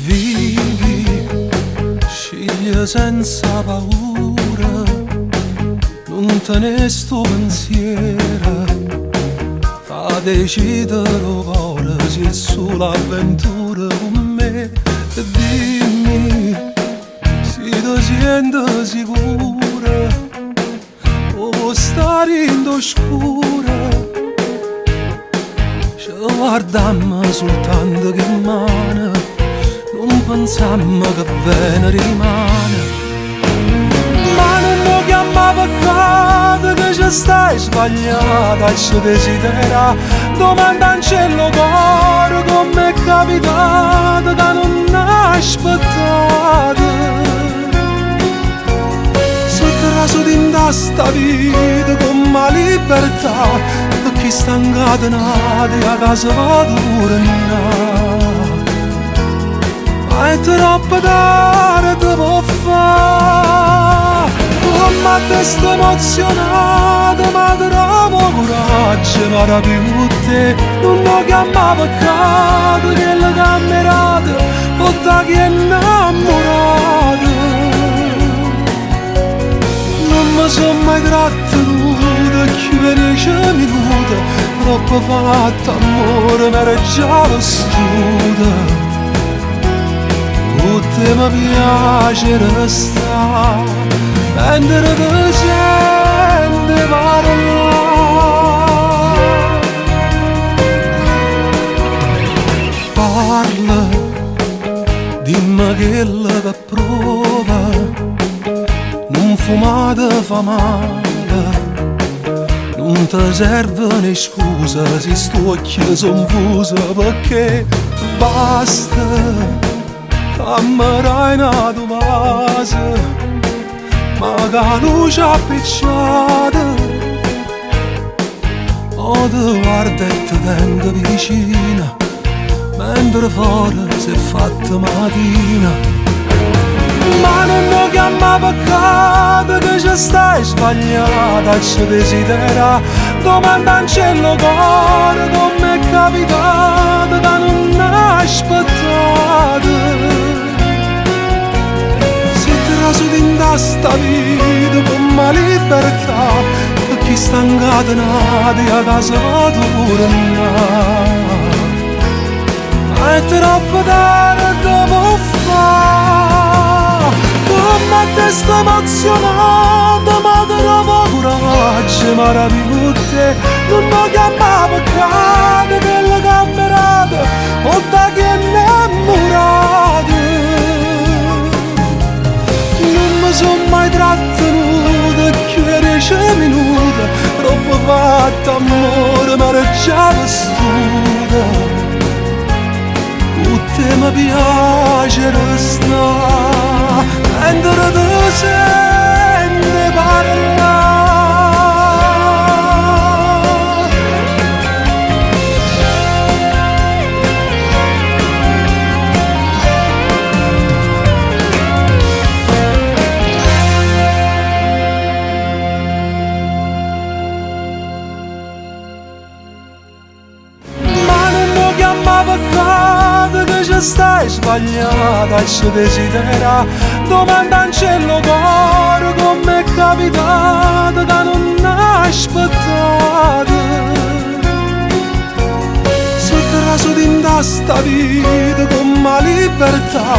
Vivi, scegli senza paura, non te ne sto pensiero, fa decidere ora se è solo avventura con me. E dimmi se ti senti sicura o vuoi stare in oscura. Ci guardammo soltanto che mano, non pensammo che bene rimane. Ma non lo chiama peccato che ci stai sbagliata e ci desidera. Domanda in cielo cuore come è capitato che non aspettate. Sotto raso di sta vita con la libertà, per chi sta incatenati a casa va tornare. Ma è troppo tardi può fare, ma te sto emozionata, ma trovo coraggio, ma da più te non lo chiama peccato che le camerate, porta chi è innamorato. Non mi sono mai trattenuta, più di 10 minuti, troppo fatto amore, ma era già vestuta. Tutte mi piace restare, mentre ti senti parlare. Parla, dimmi che la prova, non fumate fa male, non ti serve scusa se sto occhi son fusa, perché basta. Ammerai una domasa, ma che luce appicciata, o ti guarda e ti tengo vicina, mentre fuori si è fatta mattina. Ma non lo chiama peccato che ci stai sbagliata e ci desidera. Domanda in cielo cuore come è capitato che non aspettate. Su di sta vita con la libertà, per chi sta incatenati a casa va tornare. Ma è troppo tardi può fare, come te sto emozionata, ma trovo coraggio, ma da più te non lo chiama peccato che le camerate, o da chi è innamorato. Non mi sono mai trattenuta più di 10 minuti, troppo fatto amore, ma era già vestuta. Tutte mi piace restare, mentre ti senti parlare. Peccato che ci stai sbagliata e ci desidera. Domanda in cielo cuore come è capitato che non aspettate. Sotto raso di sta vita con la libertà,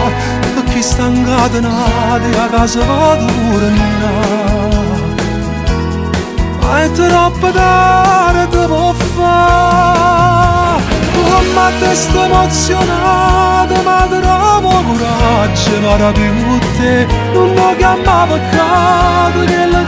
per chi sta incatenati a casa va tornare. Ma è troppo tardi può fare, ma te sto emozionata, ma trovo coraggio, ma da più te non lo chiama peccato che le